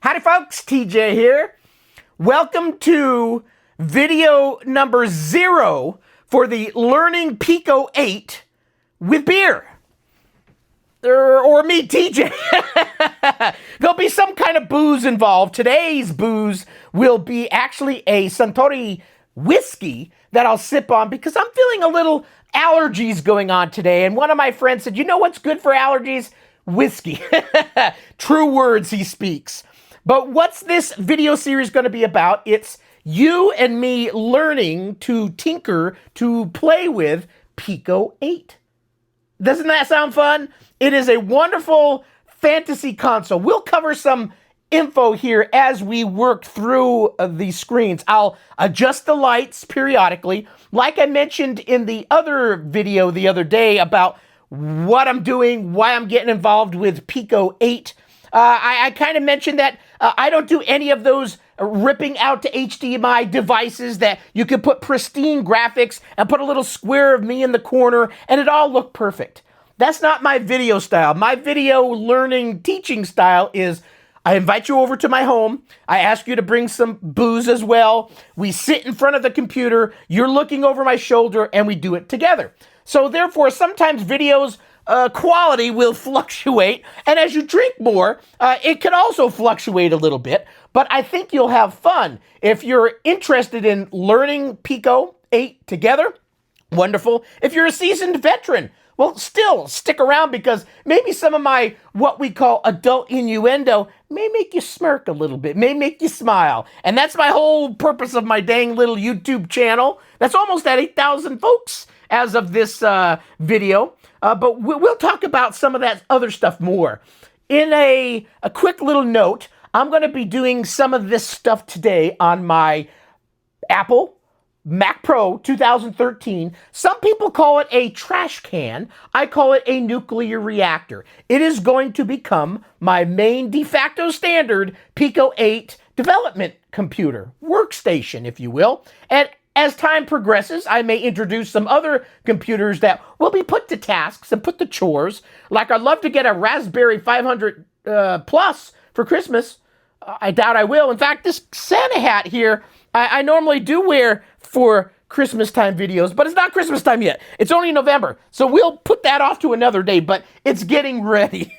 Howdy folks, TJ here. Welcome to video number 0 for the Learning Pico-8 with beer. Or me, TJ. There'll be some kind of booze involved. Today's booze will be actually a Suntory whiskey that I'll sip on because I'm feeling a little allergies going on today. And one of my friends said, you know what's good for allergies? Whiskey. True words he speaks. But what's this video series going to be about? It's you and me learning to tinker, to play with Pico-8. Doesn't that sound fun? It is a wonderful fantasy console. We'll cover some info here as we work through the screens. I'll adjust the lights periodically. Like I mentioned in the other video the other day about what I'm doing, why I'm getting involved with Pico-8. I kind of mentioned that I don't do any of those ripping out to HDMI devices that you could put pristine graphics and put a little square of me in the corner and it all looked perfect. That's not my video style. My video learning teaching style is I invite you over to my home. I ask you to bring some booze as well. We sit in front of the computer. You're looking over my shoulder and we do it together. So therefore, sometimes videos quality will fluctuate. And as you drink more, it can also fluctuate a little bit. But I think you'll have fun. If you're interested in learning Pico-8 together, wonderful. If you're a seasoned veteran, well, still stick around because maybe some of my, what we call adult innuendo may make you smirk a little bit, may make you smile. And that's my whole purpose of my dang little YouTube channel. That's almost at 8,000 folks as of this video. But we'll talk about some of that other stuff more. In a quick little note, I'm going to be doing some of this stuff today on my Apple Mac Pro 2013. Some people call it a trash can. I call it a nuclear reactor. It is going to become my main de facto standard Pico-8 development computer, workstation, if you will. And as time progresses, I may introduce some other computers that will be put to tasks and put to chores. Like I'd love to get a Raspberry 500 Plus for Christmas. I doubt I will. In fact, this Santa hat here, I normally do wear for Christmas time videos, but it's not Christmas time yet. It's only November. So we'll put that off to another day, but it's getting ready.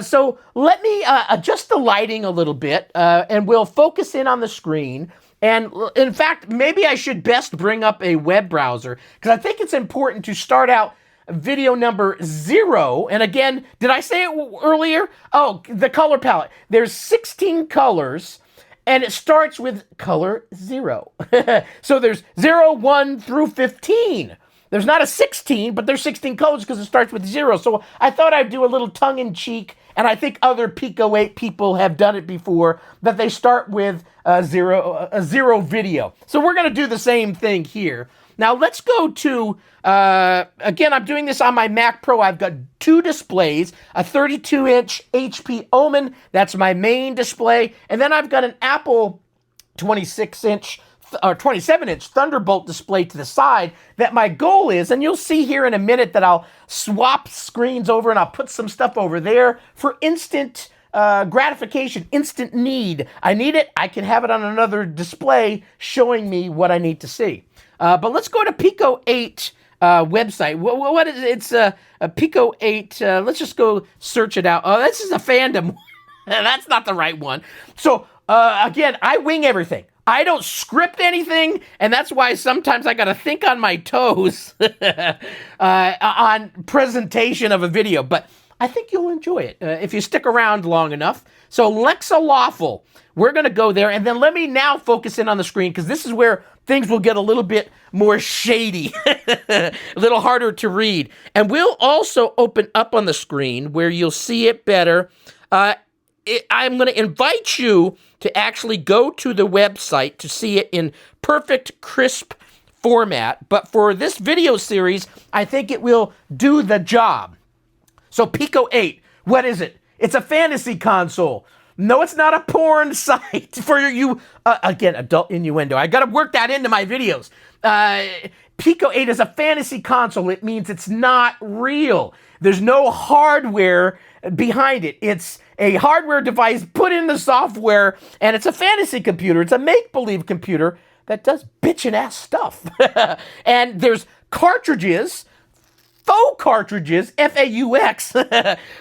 So let me adjust the lighting a little bit, and we'll focus in on the screen. And in fact, maybe I should best bring up a web browser because I think it's important to start out video number 0. And again, did I say it earlier? Oh, the color palette. There's 16 colors and it starts with color 0. So there's 0, 1 through 15. There's not a 16, but there's 16 colors because it starts with 0. So I thought I'd do a little tongue-in-cheek, and I think other Pico-8 people have done it before, that they start with a zero video. So we're going to do the same thing here. Now let's go to, again, I'm doing this on my Mac Pro. I've got 2 displays, a 32-inch HP Omen, that's my main display, and then I've got an Apple 26-inch or 27-inch Thunderbolt display to the side that my goal is, and you'll see here in a minute that I'll swap screens over and I'll put some stuff over there for instant gratification, instant need. I need it, I can have it on another display showing me what I need to see. But let's go to Pico-8 website. What is it? It's a Pico-8. Let's just go search it out. Oh, this is a fandom. That's not the right one. So again, I wing everything. I don't script anything, and that's why sometimes I got to think on my toes on presentation of a video. But I think you'll enjoy it if you stick around long enough. So Lexa Lawful, we're going to go there, and then let me now focus in on the screen because this is where things will get a little bit more shady, a little harder to read. And we'll also open up on the screen where you'll see it better. I'm going to invite you to actually go to the website to see it in perfect, crisp format. But for this video series, I think it will do the job. So Pico-8, what is it? It's a fantasy console. No, it's not a porn site for you. Again, adult innuendo. I got to work that into my videos. Pico-8 is a fantasy console. It means it's not real. There's no hardware behind it. It's a hardware device put in the software, and it's a fantasy computer. It's a make-believe computer that does bitchin' ass stuff. And there's cartridges, faux cartridges, F-A-U-X,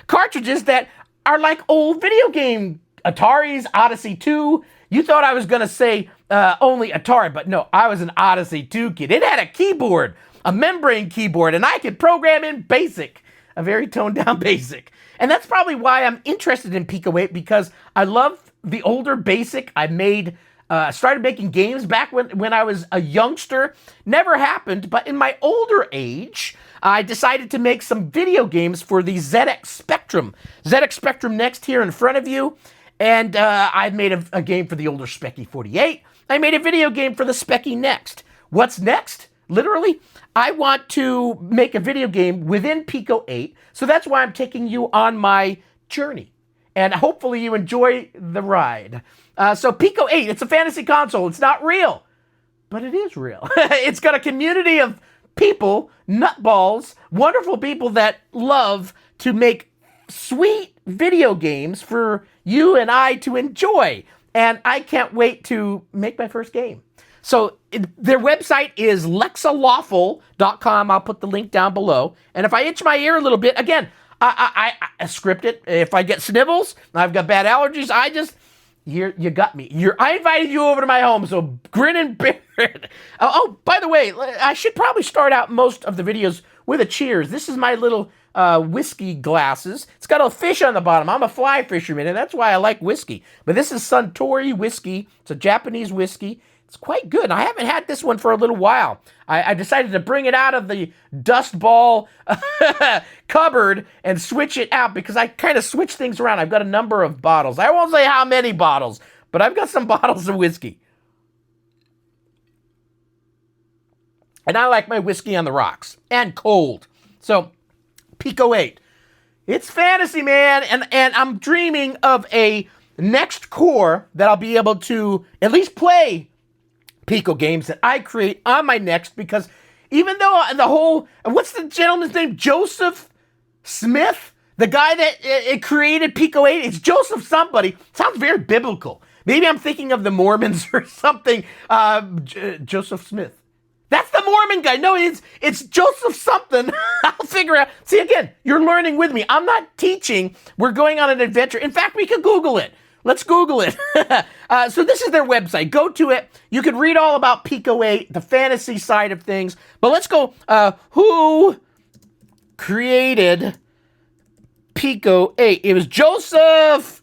cartridges that are like old video game Ataris, Odyssey 2. You thought I was going to say only Atari, but no, I was an Odyssey 2 kid. It had a keyboard, a membrane keyboard, and I could program in BASIC, a very toned down BASIC. And that's probably why I'm interested in Pico-8, because I love the older BASIC. I started making games back when I was a youngster. Never happened, but in my older age, I decided to make some video games for the ZX Spectrum. ZX Spectrum Next here in front of you. And I made a game for the older Speccy 48. I made a video game for the Speccy Next. What's next? Literally, I want to make a video game within Pico-8. So that's why I'm taking you on my journey. And hopefully you enjoy the ride. So Pico-8, it's a fantasy console. It's not real, but it is real. It's got a community of people, nutballs, wonderful people that love to make sweet video games for you and I to enjoy. And I can't wait to make my first game. So their website is lexalawful.com. I'll put the link down below. And if I itch my ear a little bit, again, I script it. If I get snivels, I've got bad allergies, you got me. I invited you over to my home, so grin and bear it. Oh, by the way, I should probably start out most of the videos with a cheers. This is my little whiskey glasses. It's got a fish on the bottom. I'm a fly fisherman, and that's why I like whiskey. But this is Suntory whiskey. It's a Japanese whiskey. It's quite good. I haven't had this one for a little while. I decided to bring it out of the dust ball cupboard and switch it out because I kind of switch things around. I've got a number of bottles. I won't say how many bottles, but I've got some bottles of whiskey. And I like my whiskey on the rocks and cold. So, Pico-8. It's fantasy, man. And I'm dreaming of a next core that I'll be able to at least play Pico games that I create on my Next, because even though what's the gentleman's name? Joseph Smith? The guy that created Pico-8? It's Joseph somebody. Sounds very biblical. Maybe I'm thinking of the Mormons or something. Joseph Smith. That's the Mormon guy. No, it's Joseph something. I'll figure out. See, again, you're learning with me. I'm not teaching. We're going on an adventure. In fact, we could Google it. Let's Google it. So this is their website. Go to it. You can read all about Pico-8, the fantasy side of things. But let's go. Who created Pico-8? It was Joseph.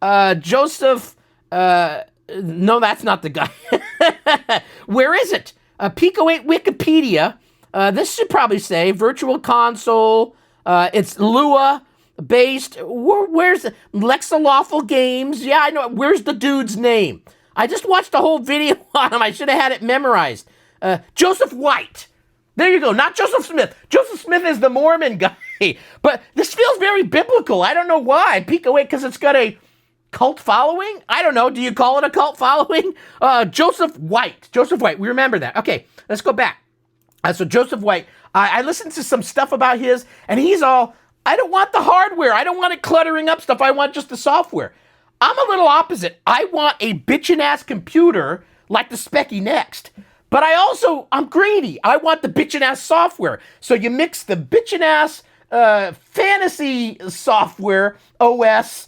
No, that's not the guy. Where is it? Pico-8 Wikipedia. This should probably say Virtual Console. It's Lua based. Where's the Lexa Lawful Games? Yeah, I know. Where's the dude's name? I just watched the whole video on him. I should have had it memorized. Joseph White. There you go. Not Joseph Smith. Joseph Smith is the Mormon guy. But this feels very biblical. I don't know why. Pico-8, because it's got a cult following? I don't know. Do you call it a cult following? Joseph White. Joseph White. We remember that. Okay, let's go back. So Joseph White, I listened to some stuff about his, and he's all, I don't want the hardware. I don't want it cluttering up stuff. I want just the software. I'm a little opposite. I want a bitchin' ass computer like the Speccy Next. But I'm greedy. I want the bitchin' ass software. So you mix the bitchin' ass fantasy software, OS,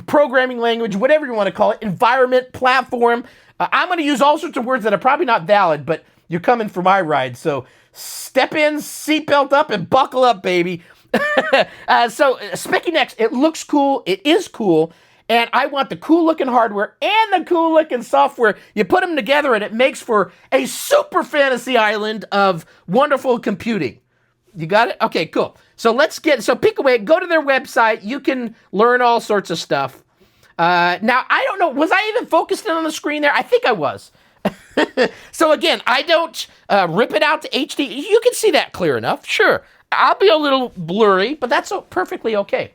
programming language, whatever you want to call it, environment, platform. I'm going to use all sorts of words that are probably not valid, but you're coming for my ride. So step in, seatbelt up, and buckle up, baby. So Speccy Next, it looks cool. It is cool. And I want the cool looking hardware and the cool looking software. You put them together and it makes for a super fantasy island of wonderful computing. You got it? Okay, cool. So Pico-8, go to their website. You can learn all sorts of stuff. Now, I don't know. Was I even focused in on the screen there? I think I was. So again, I don't rip it out to HD. You can see that clear enough. Sure. I'll be a little blurry, but that's perfectly okay.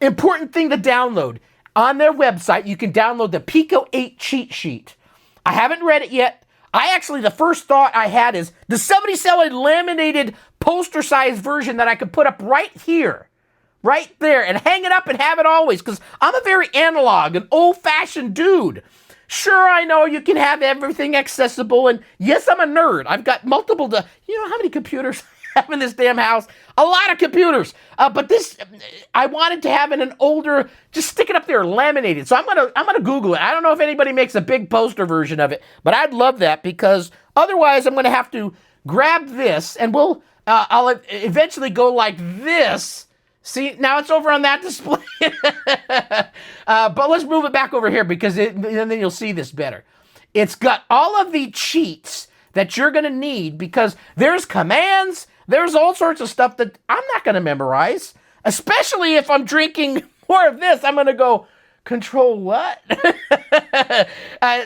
Important thing to download. On their website, you can download the Pico-8 cheat sheet. I haven't read it yet. The first thought I had is, does somebody sell a laminated poster-sized version that I could put up right here right there and hang it up and have it always, because I'm a very analog, an old-fashioned dude. Sure, I know you can have everything accessible, and yes, I'm a nerd. I've got multiple, you know how many computers I have in this damn house? A lot of computers. But this, I wanted to have in an older, just stick it up there, laminated. So I'm gonna Google it. I don't know if anybody makes a big poster version of it, but I'd love that, because otherwise I'm gonna have to grab this, and I'll eventually go like this. See, now it's over on that display. But let's move it back over here, because then you'll see this better. It's got all of the cheats that you're going to need, because there's commands, there's all sorts of stuff that I'm not going to memorize, especially if I'm drinking more of this. I'm going to go, control what?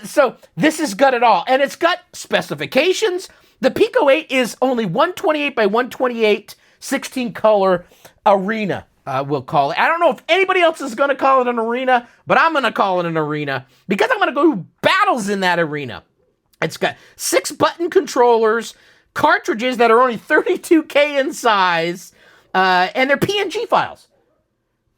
So this has got it all. And it's got specifications. The Pico-8 is only 128 by 128, 16 color arena, we'll call it. I don't know if anybody else is going to call it an arena, but I'm going to call it an arena, because I'm going to go battles in that arena. It's got 6 button controllers, cartridges that are only 32K in size, and they're PNG files.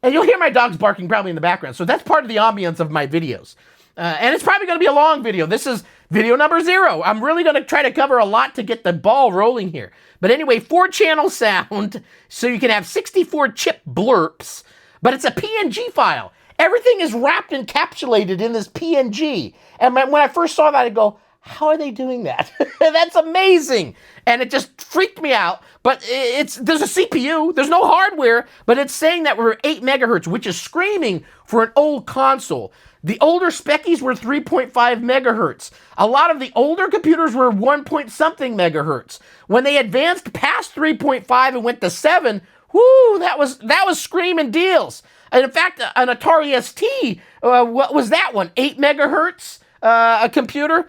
And you'll hear my dogs barking probably in the background, so that's part of the ambience of my videos. And it's probably going to be a long video. This is video number 0. I'm really going to try to cover a lot to get the ball rolling here. But anyway, 4-channel sound, so you can have 64 chip blurps, but it's a PNG file. Everything is wrapped, encapsulated in this PNG. And when I first saw that, I go, how are they doing that? That's amazing. And it just freaked me out. But there's a CPU, there's no hardware, but it's saying that we're 8 megahertz, which is screaming for an old console. The older speckies were 3.5 megahertz. A lot of the older computers were 1 point something megahertz. When they advanced past 3.5 and went to 7, whoo, that was screaming deals. And in fact, an Atari ST, what was that one? 8 megahertz, a computer?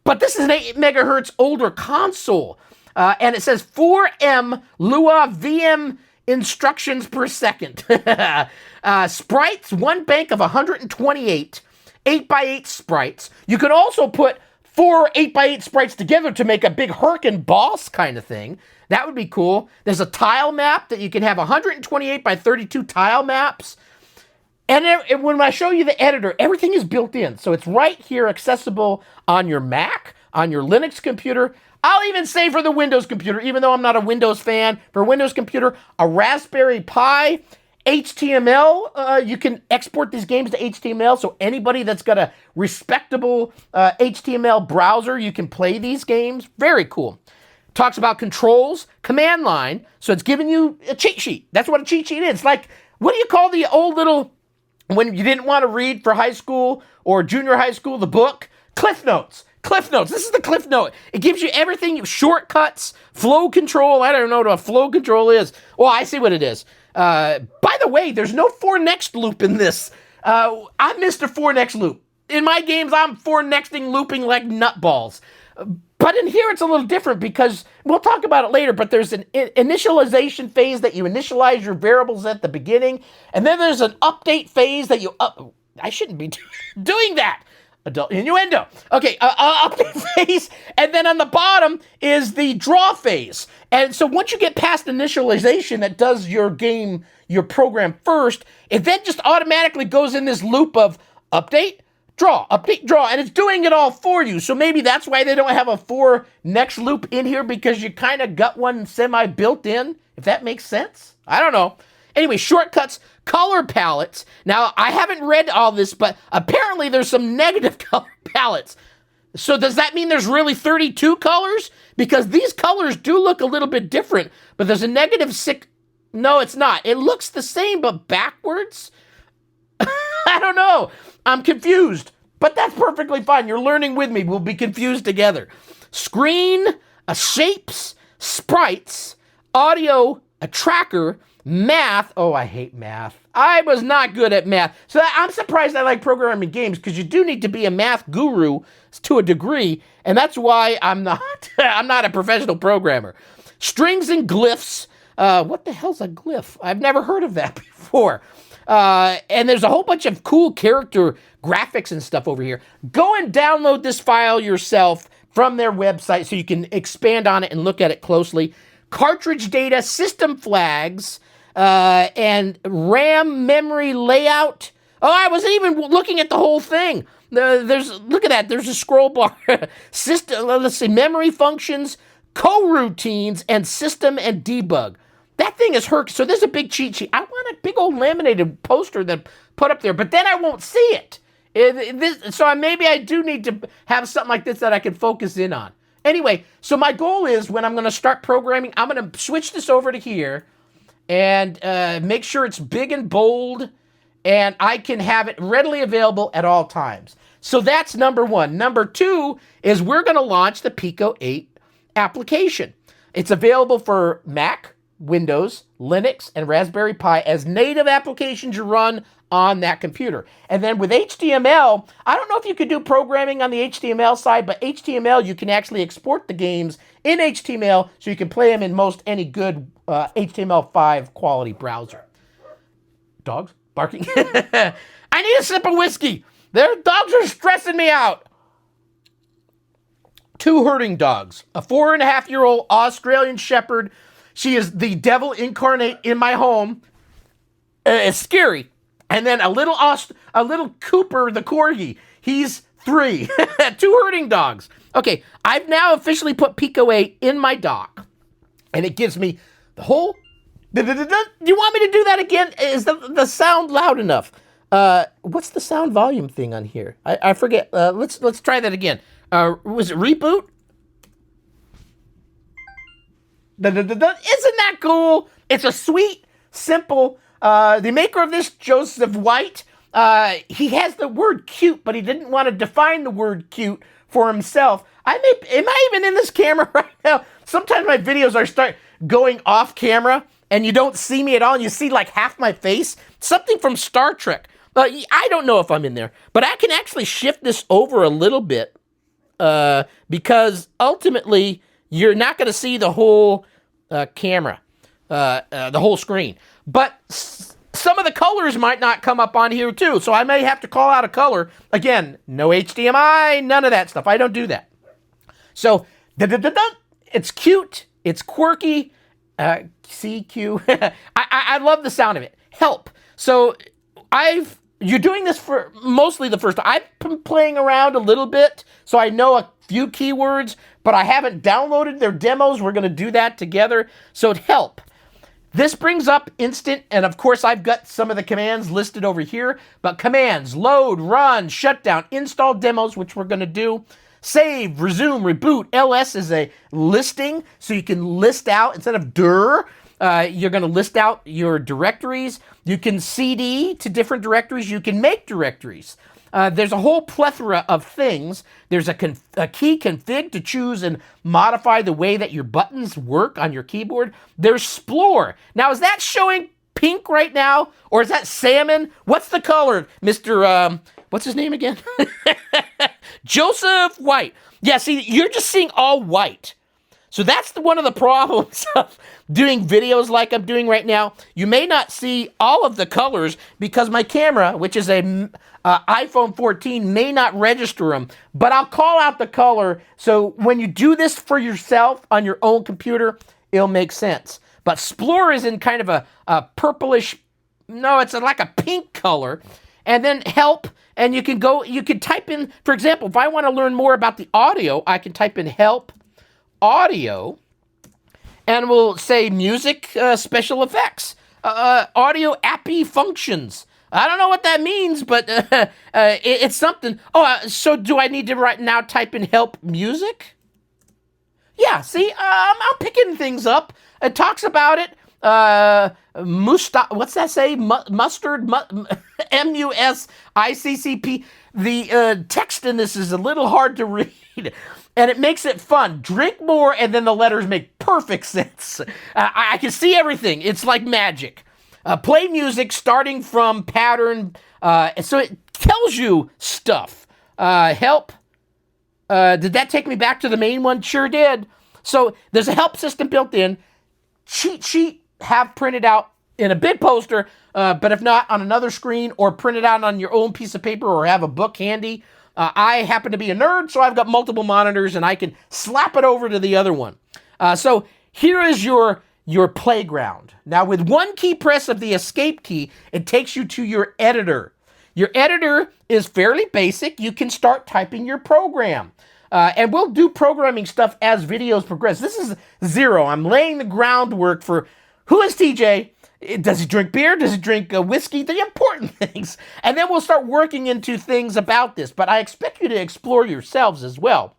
But this is an 8 megahertz older console. And it says 4M Lua VM instructions per second. Sprites, one bank of 128 8x8 sprites. You could also put 4 8x8 sprites together to make a big Herkin boss kind of thing. That would be cool. There's a tile map that you can have 128 by 32 tile maps. And when I show you the editor, everything is built in. So it's right here, accessible on your Mac, on your Linux computer. I'll even say for the Windows computer, even though I'm not a Windows fan, for a Windows computer, a Raspberry Pi, HTML, you can export these games to HTML, so anybody that's got a respectable HTML browser, you can play these games. Very cool. Talks about controls, command line, so it's giving you a cheat sheet. That's what a cheat sheet is. Like, what do you call the old little, when you didn't want to read for high school or junior high school, the book? Cliff Notes. Cliff Notes. This is the Cliff Note. It gives you everything, shortcuts, flow control. I don't know what a flow control is. Well, I see what it is. By the way, there's no for next loop in this. I'm Mr. For next loop. In my games, I'm for nexting looping like nutballs. But in here, it's a little different, because we'll talk about it later, but there's an initialization phase that you initialize your variables at the beginning, and then there's an update phase that you I shouldn't be doing that. Adult Innuendo. Okay, update phase, and then on the bottom is the draw phase. And so once you get past initialization that does your game, your program first, it then just automatically goes in this loop of update, draw, and it's doing it all for you. So maybe that's why they don't have a for next loop in here, because you kind of got one semi-built in, if that makes sense. I don't know. Anyway, shortcuts, color palettes. Now, I haven't read all this, but apparently there's some negative color palettes. So does that mean there's really 32 colors? Because these colors do look a little bit different, but there's a negative 6. No, it's not. It looks the same, but backwards? I don't know. I'm confused, but that's perfectly fine. You're learning with me. We'll be confused together. Screen, shapes, sprites, audio, a tracker, math. Oh, I hate math. I was not good at math. So I'm surprised I like programming games, because you do need to be a math guru to a degree, and that's why I'm not I'm not a professional programmer. Strings and glyphs. What the hell's a glyph? I've never heard of that before. And there's a whole bunch of cool character graphics and stuff over here. Go and download this file yourself from their website so you can expand on it and look at it closely. Cartridge data, system flags, and RAM memory layout. Oh, I wasn't even looking at the whole thing. Look at that. There's a scroll bar. System. Let's see. Memory functions, coroutines, and system and debug. That thing is herc. So there's a big cheat sheet. I want a big old laminated poster that put up there, but then I won't see it. So maybe I do need to have something like this that I can focus in on. Anyway, so my goal is when I'm going to start programming, I'm going to switch this over to here and make sure it's big and bold, and I can have it readily available at all times. So that's number one. Number two is we're going to launch the Pico-8 application. It's available for Mac, Windows, Linux, and Raspberry Pi as native applications you run on that computer. And then with HTML, I don't know if you could do programming on the HTML side, but HTML, you can actually export the games in HTML so you can play them in most any good HTML5 quality browser. Dogs barking. I need a sip of whiskey. Their dogs are stressing me out. Two herding dogs. A 4.5-year-old Australian Shepherd. She is the devil incarnate in my home. It's scary. And then a little Cooper, the corgi. He's 3. Two herding dogs. Okay, I've now officially put Pico-8 in my dock. And it gives me the whole... Do you want me to do that again? Is the sound loud enough? What's the sound volume thing on here? I forget. Let's try that again. Was it reboot? Isn't that cool? It's a sweet, simple... the maker of this, Joseph White, he has the word cute, but he didn't want to define the word cute for himself. Am I even in this camera right now? Sometimes my videos start going off camera, and you don't see me at all, and you see like half my face. Something from Star Trek. I don't know if I'm in there, but I can actually shift this over a little bit because ultimately you're not going to see the whole camera, the whole screen. But some of the colors might not come up on here too, so I may have to call out a color. Again, no HDMI, none of that stuff. I don't do that. So, it's cute, it's quirky, CQ. I love the sound of it. Help. So, you're doing this for mostly the first time. I've been playing around a little bit, so I know a few keywords, but I haven't downloaded their demos. We're going to do that together. So, help. This brings up instant, and of course I've got some of the commands listed over here, but commands, load, run, shutdown, install demos, which we're going to do, save, resume, reboot. LS is a listing, so you can list out, instead of dir, you're going to list out your directories. You can CD to different directories. You can make directories. There's a whole plethora of things. There's a key config to choose and modify the way that your buttons work on your keyboard. There's Explore. Now, is that showing pink right now? Or is that salmon? What's the color, Mr. What's his name again? Joseph White. Yeah, see, you're just seeing all white. So that's one of the problems of doing videos like I'm doing right now. You may not see all of the colors because my camera, which is a iPhone 14, may not register them. But I'll call out the color, so when you do this for yourself on your own computer, it'll make sense. But Explore is in kind of a purplish, no, it's like a pink color. And then help, and you can type in, for example, if I want to learn more about the audio, I can type in help audio, and we'll say music, special effects, audio appy functions. I don't know what that means, but it's something. Oh, so do I need to now type in help music? Yeah, see, I'm picking things up. It talks about it. What's that say? Mustard, MUSICCP. The text in this is a little hard to read. And it makes it fun. Drink more, and then the letters make perfect sense. I can see everything. It's like magic. Play music starting from pattern. So it tells you stuff. Help. Did that take me back to the main one? Sure did. So there's a help system built in. Cheat sheet have printed out in a big poster, but if not, on another screen, or print it out on your own piece of paper, or have a book handy. I happen to be a nerd, so I've got multiple monitors, and I can slap it over to the other one. So here is your your playground. Now, with one key press of the escape key, it takes you to your editor. Your editor is fairly basic. You can start typing your program. And we'll do programming stuff as videos progress. This is 0. I'm laying the groundwork for who is TJ? Does he drink beer? Does he drink whiskey? The important things. And then we'll start working into things about this. But I expect you to explore yourselves as well.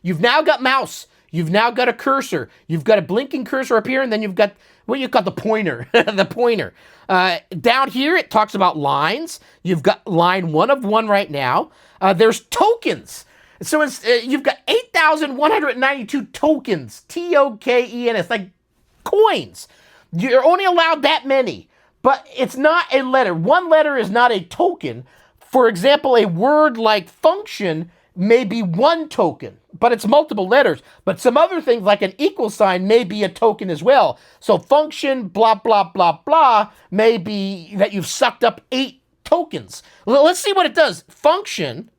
You've now got mouse. You've now got a cursor. You've got a blinking cursor up here, and then you've got what you call the pointer. The pointer. Down here, it talks about lines. You've got line 1 of 1 right now. There's tokens. So you've got 8,192 tokens. T-O-K-E-N-S, like coins. You're only allowed that many, but it's not a letter. One letter is not a token. For example, a word like function may be 1 token, but it's multiple letters. But some other things like an equal sign may be a token as well. So function, blah, blah, blah, blah, may be that you've sucked up 8 tokens. Well, let's see what it does. Function.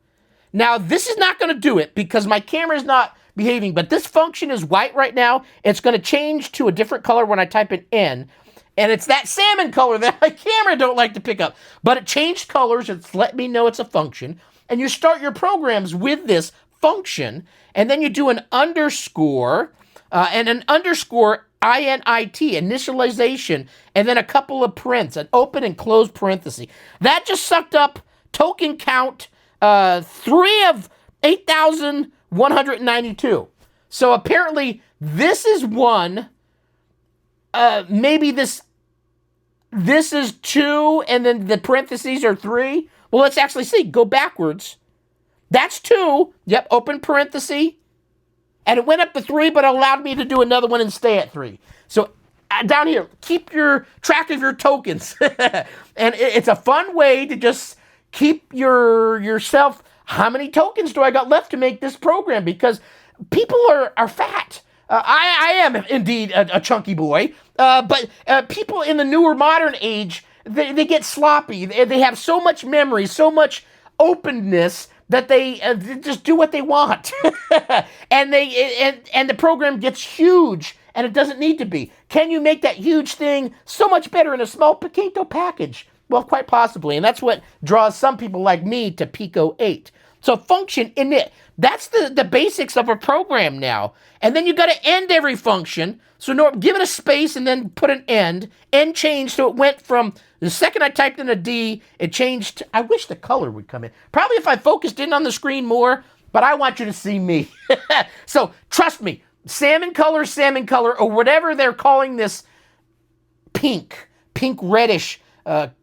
Now, this is not going to do it because my camera is not behaving, but this function is white right now. It's going to change to a different color when I type in N, and it's that salmon color that my camera don't like to pick up. But it changed colors. It's let me know it's a function. And you start your programs with this function, and then you do an underscore, and an underscore INIT, initialization, and then a couple of prints, an open and close parenthesis. That just sucked up token count 3 of 8,192. So apparently this is 1. Maybe this is 2, and then the parentheses are 3. Well, let's actually see. Go backwards. That's 2. Yep, open parenthesis. And it went up to 3, but allowed me to do another one and stay at 3. So down here, keep your track of your tokens. And it's a fun way to just keep yourself. How many tokens do I got left to make this program? Because people are fat. I am indeed a chunky boy. But people in the newer modern age, they get sloppy. They have so much memory, so much openness that they just do what they want. and the program gets huge, and it doesn't need to be. Can you make that huge thing so much better in a small Pico package? Well, quite possibly, and that's what draws some people like me to Pico-8. So function init, that's the basics of a program now. And then you got to end every function. So give it a space and then put an end. End changed, so it went from the second I typed in a D, it changed. I wish the color would come in. Probably if I focused in on the screen more, but I want you to see me. So trust me, salmon color, or whatever they're calling this pink reddish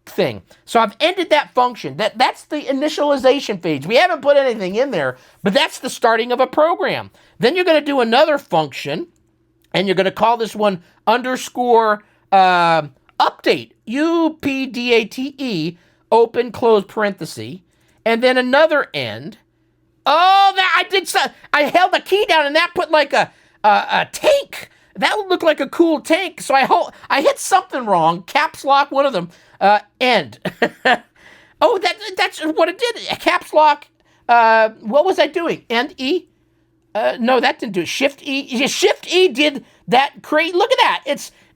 thing. So I've ended that function. That's the initialization phase. We haven't put anything in there, but that's the starting of a program. Then you're going to do another function, and you're going to call this one underscore update, UPDATE, open, close parenthesis, and then another end. Oh, I held the key down, and that put like a tank. That would look like a cool tank. So I hit something wrong. Caps lock, one of them. End. Oh, that's what it did. Caps lock. What was I doing? End E? No, that didn't do it. Shift E. Yeah, Shift E did that. Look at that.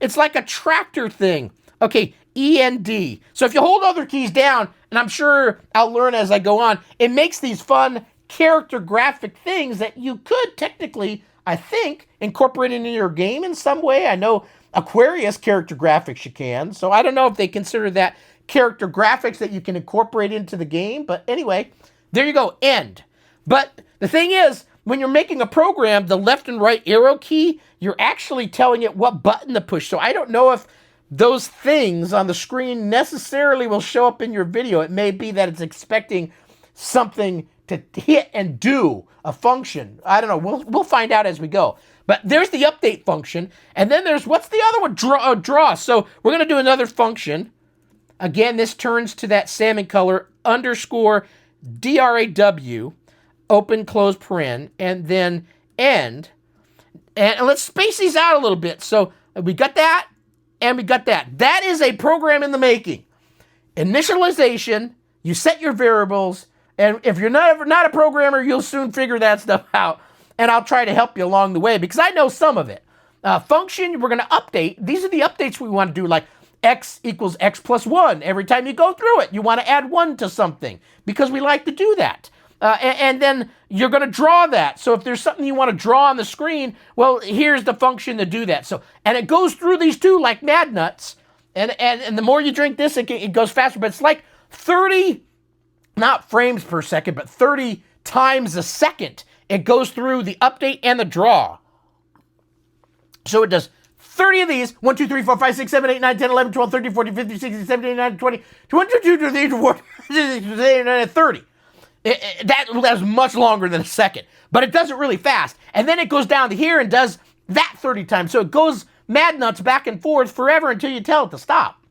It's like a tractor thing. Okay, END. So if you hold other keys down, and I'm sure I'll learn as I go on, it makes these fun character graphic things that you could technically, I think, incorporate into your game in some way. I know Aquarius character graphics you can, so I don't know if they consider that character graphics that you can incorporate into the game, but anyway, there you go, end. But the thing is, when you're making a program, the left and right arrow key, you're actually telling it what button to push, so I don't know if those things on the screen necessarily will show up in your video. It may be that it's expecting something to hit and do a function. I don't know. We'll find out as we go. But there's the update function. And then there's, what's the other one? Draw. So we're going to do another function. Again, this turns to that salmon color, underscore DRAW, open, close paren, and then end. And let's space these out a little bit. So we got that, and we got that. That is a program in the making. Initialization, you set your variables, and if you're not a programmer, you'll soon figure that stuff out. And I'll try to help you along the way because I know some of it. function, we're going to update. These are the updates we want to do, like x equals x plus 1. Every time you go through it, you want to add 1 to something because we like to do that. And then you're going to draw that. So if there's something you want to draw on the screen, well, here's the function to do that. So, and it goes through these two like mad nuts. And the more you drink this, it goes faster. But it's like 30, not frames per second, but 30 times a second. It goes through the update and the draw. So it does 30 of these. 1, 2, 3, 4, 5, 6, 7, 8, 9, 10, 11, 12, 13, 14, 15, 16, 17, 18, 19, 20, 21, 22, 23, 24, 25, 30. That's much longer than a second, but it does it really fast. And then it goes down to here and does that 30 times. So it goes mad nuts back and forth forever until you tell it to stop.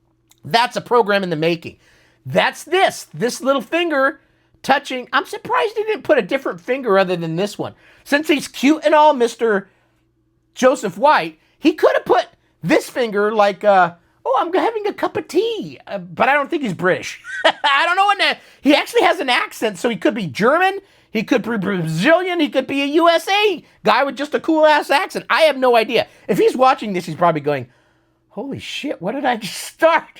That's a program in the making. That's this little finger touching. I'm surprised he didn't put a different finger other than this one. Since he's cute and all, Mr. Joseph White, he could have put this finger like, oh, I'm having a cup of tea. But I don't think he's British. I don't know. He actually has an accent, so he could be German. He could be Brazilian. He could be a USA guy with just a cool-ass accent. I have no idea. If he's watching this, he's probably going, holy shit, what did I just start?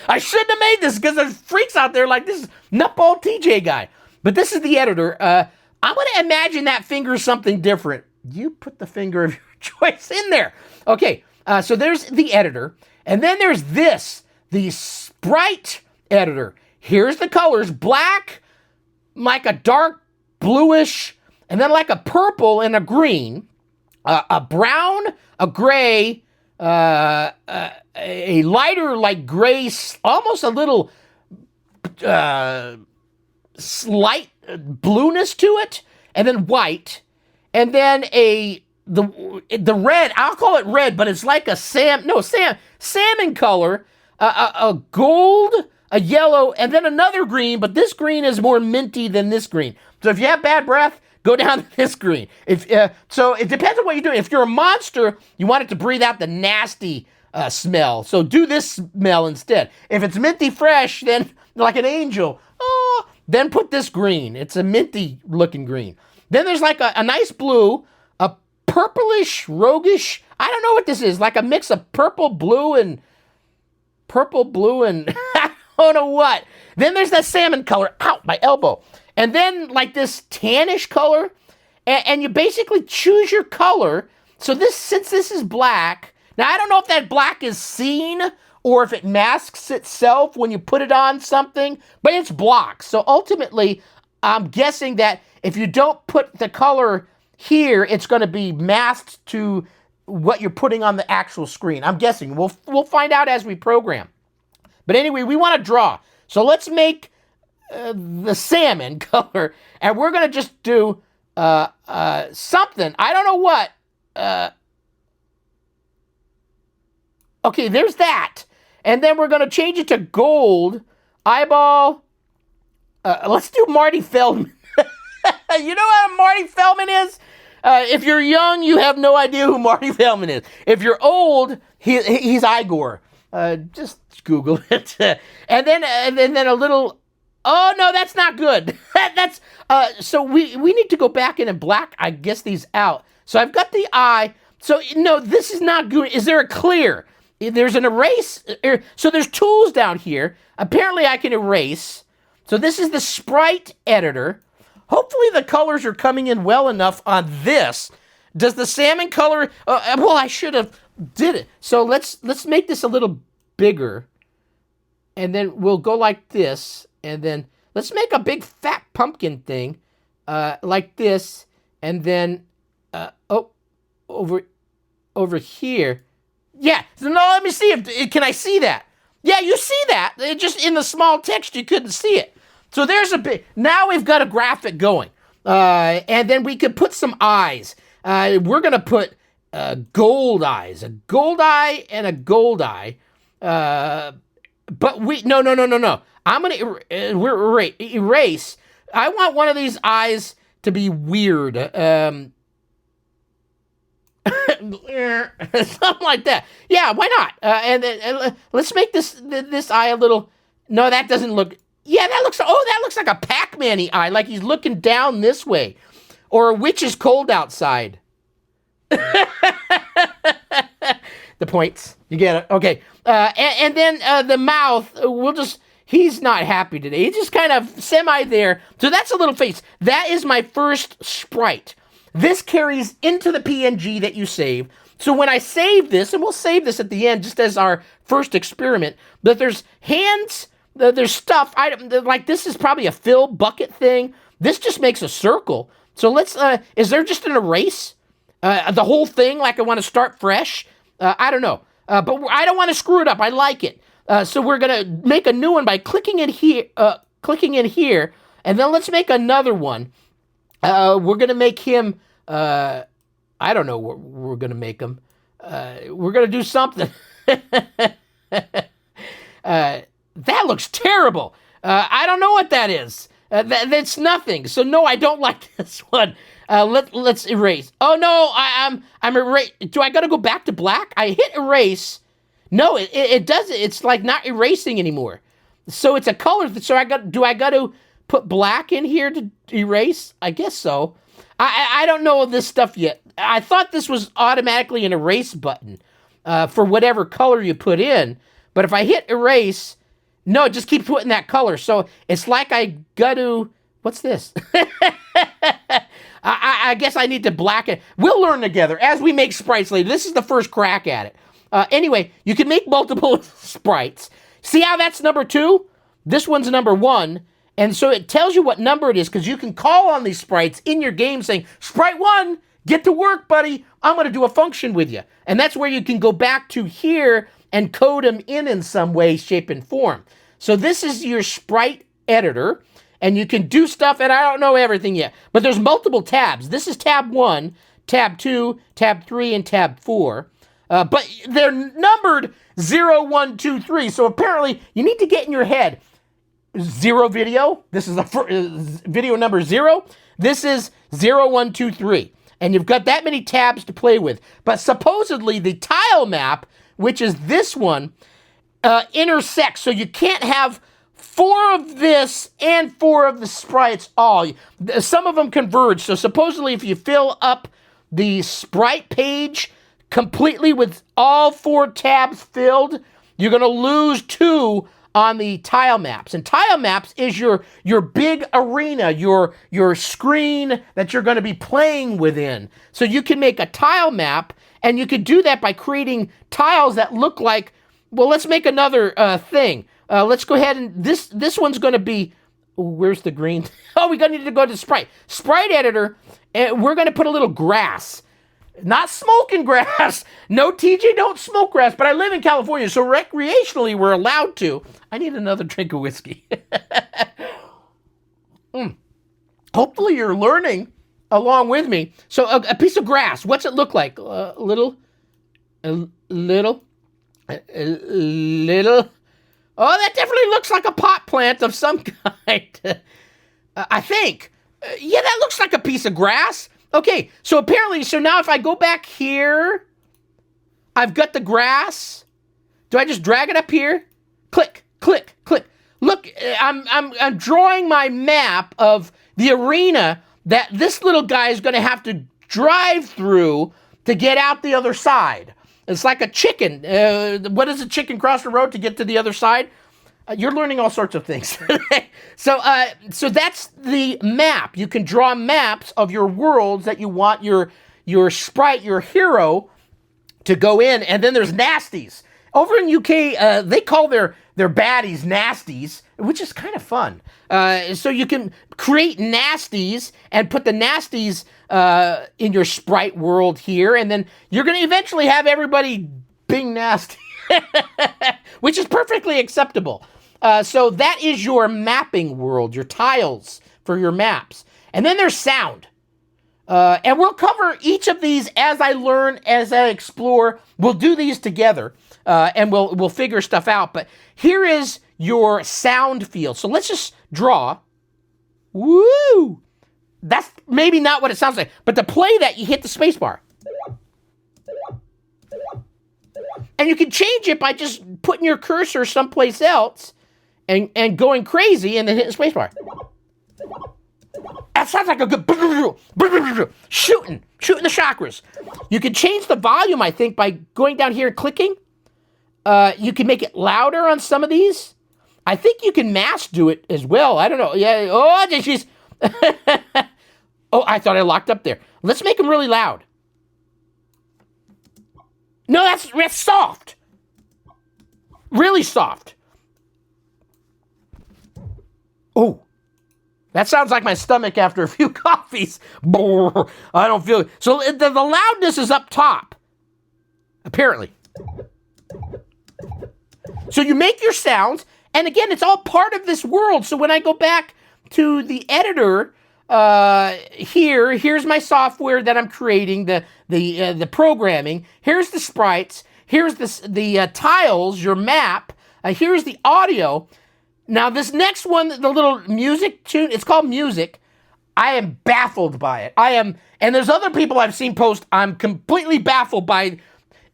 I shouldn't have made this because there's freaks out there like this nutball TJ guy. But this is the editor. I'm going to imagine that finger is something different. You put the finger of your choice in there. Okay, so there's the editor. And then there's this, the sprite editor. Here's the colors, black, like a dark bluish, and then like a purple and a green, a brown, a gray, a lighter like gray, almost a little slight blueness to it, and then white, and then the red. I'll call it red, but it's like a salmon color, a gold, a yellow, and then another green. But this green is more minty than this green. So if you have bad breath, go down to this green. So it depends on what you're doing. If you're a monster, you want it to breathe out the nasty smell. So do this smell instead. If it's minty fresh, then like an angel, then put this green. It's a minty looking green. Then there's like a nice blue, a purplish, roguish, I don't know what this is, like a mix of purple, blue, and I don't know what. Then there's that salmon color, ow, my elbow. And then like this tannish color, and you basically choose your color. So since this is black, now I don't know if that black is seen or if it masks itself when you put it on something, but it's blocked. So ultimately, I'm guessing that if you don't put the color here, it's going to be masked to what you're putting on the actual screen. I'm guessing. We'll find out as we program. But anyway, we want to draw. So let's make the salmon color, and we're going to just do something. I don't know what. Okay, there's that. And then we're going to change it to gold. Eyeball. Let's do Marty Feldman. You know what Marty Feldman is? If you're young, you have no idea who Marty Feldman is. If you're old, he's Igor. Just Google it. And then a little. Oh no, that's not good. That's so we need to go back in and black. I guess these out. So I've got the eye. So no, this is not good. Is there a clear? There's an erase. So there's tools down here. Apparently I can erase. So this is the sprite editor. Hopefully the colors are coming in well enough on this. Does the salmon color? Well, I should have did it. So let's make this a little bigger, and then we'll go like this, and then let's make a big fat pumpkin thing, like this, and then over here. Yeah. So now let me see if can I see that? Yeah, you see that? It just in the small text you couldn't see it. So there's a big. Now we've got a graphic going, and then we could put some eyes. We're gonna put gold eyes, a gold eye and a gold eye. But no. I'm gonna erase. I want one of these eyes to be weird. Something like that. Yeah, why not? And let's make this eye a little. No, that doesn't look. Yeah, that looks like a Pac-Man-y eye, like he's looking down this way, or a witch is cold outside. the points. You get it? Okay. And then the mouth, he's not happy today. He's just kind of semi there. So that's a little face. That is my first sprite. This carries into the PNG that you save. So when I save this, and we'll save this at the end just as our first experiment, but there's hands, there's stuff, like this is probably a fill bucket thing. This just makes a circle. So let's, is there just an erase? The whole thing, like I want to start fresh? I don't know. But I don't want to screw it up. I like it. So we're going to make a new one by clicking in here, and then let's make another one. We're going to make him, I don't know what we're going to make him. We're going to do something. That looks terrible. I don't know what that is. That's nothing. So no, I don't like this one. Let's erase. Oh no, I'm erase. Do I got to go back to black? I hit erase. No, it doesn't. It's like not erasing anymore. So it's a color. So do I got to put black in here to erase? I guess so. I don't know this stuff yet. I thought this was automatically an erase button for whatever color you put in. But if I hit erase, no, it just keeps putting that color. So it's like I got to, what's this? I guess I need to blacken. We'll learn together as we make sprites later. This is the first crack at it. Anyway, you can make multiple sprites. See how that's number 2? This one's number 1. And so it tells you what number it is because you can call on these sprites in your game saying, Sprite 1, get to work, buddy. I'm going to do a function with you. And that's where you can go back to here and code them in some way, shape, and form. So this is your sprite editor. And you can do stuff, and I don't know everything yet. But there's multiple tabs. This is tab 1, tab 2, tab 3, and tab 4. But they're numbered 0, 1, 2, 3. So apparently you need to get in your head. 0 video. This is video number 0. This is 0, 1, 2, 3. And you've got that many tabs to play with. But supposedly the tile map, which is this one, intersects. So you can't have 4 of this and 4 of the sprites all. Some of them converge. So supposedly if you fill up the sprite page completely with all 4 tabs filled, you're going to lose 2 on the tile maps. And tile maps is your big arena, your screen that you're going to be playing within. So you can make a tile map, and you can do that by creating tiles that look like, well, let's make another thing. Let's go ahead and this one's going to be, where's the green? Oh, we're going to need to go to Sprite. Sprite editor, and we're going to put a little grass. Not smoking grass. No, TJ, don't smoke grass. But I live in California, so recreationally we're allowed to. I need another drink of whiskey. Hopefully you're learning along with me. So a piece of grass, what's it look like? A little. Oh, that definitely looks like a pot plant of some kind. I think. Yeah, that looks like a piece of grass. Okay, so apparently, so now if I go back here, I've got the grass. Do I just drag it up here? Click, click, click. Look, I'm drawing my map of the arena that this little guy is going to have to drive through to get out the other side. It's like a chicken. What does a chicken cross the road to get to the other side? You're learning all sorts of things. So that's the map. You can draw maps of your worlds that you want your sprite, your hero, to go in. And then there's nasties. Over in UK, they call their baddies nasties, which is kind of fun. So you can create nasties and put the nasties in your sprite world here. And then you're going to eventually have everybody being nasty, which is perfectly acceptable. So that is your mapping world, your tiles for your maps. And then there's sound. And we'll cover each of these as I learn, as I explore. We'll do these together, and we'll figure stuff out. But here is your sound field. So let's just draw. Woo! That's maybe not what it sounds like. But to play that, you hit the space bar. And you can change it by just putting your cursor someplace else and going crazy and then hitting spacebar. that sounds like a good shooting the chakras. You can change the volume, I think, by going down here and clicking. You can make it louder on some of these. I think you can mass do it as well. I don't know. Yeah. Oh, she's. Oh, I thought I locked up there. Let's make them really loud. No, that's soft. Really soft. Oh, that sounds like my stomach after a few coffees. I don't feel it. So the loudness is up top, apparently. So you make your sounds, and again, it's all part of this world. So when I go back to the editor, here's my software that I'm creating, the programming. Here's the sprites. Here's the tiles, your map. Here's the audio. Now this next one, the little music tune, it's called music. I am baffled by it. And there's other people I've seen post, I'm completely baffled by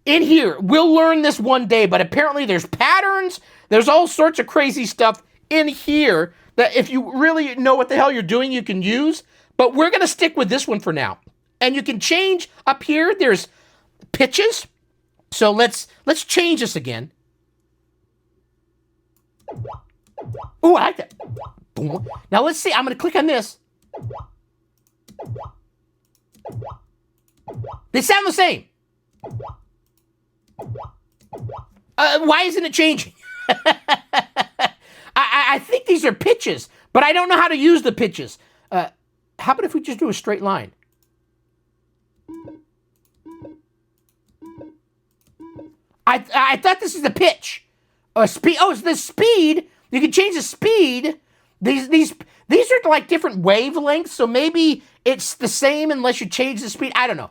in here. We'll learn this one day, but apparently there's patterns. There's all sorts of crazy stuff in here that if you really know what the hell you're doing, you can use. But we're going to stick with this one for now. And you can change up here. There's pitches. So let's change this again. Ooh, I like that. Boom. Now let's see. I'm going to click on this. They sound the same. Why isn't it changing? I think these are pitches, but I don't know how to use the pitches. How about if we just do a straight line? I thought this is the pitch. Speed. Oh, it's the speed. You can change the speed. These are like different wavelengths, so maybe it's the same unless you change the speed. I don't know.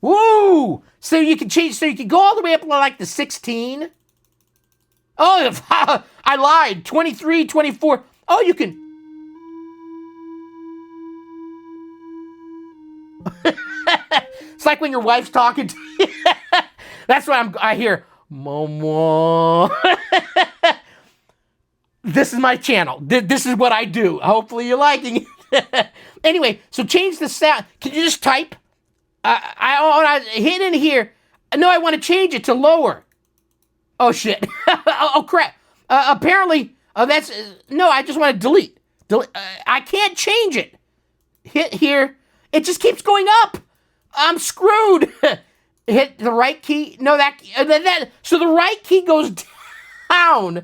Woo! So you can change. So you can go all the way up to like the 16. Oh, I lied. 23, 24. Oh, you can. It's like when your wife's talking to you. That's what I hear. Mama. This is my channel. This is what I do. Hopefully you're liking it. Anyway, so change the sound. Can you just type? I hit in here. No, I want to change it to lower. Oh, shit. Oh, crap. Apparently, that's... no, I just want to delete. I can't change it. Hit here. It just keeps going up. I'm screwed. Hit the right key. No, so the right key goes down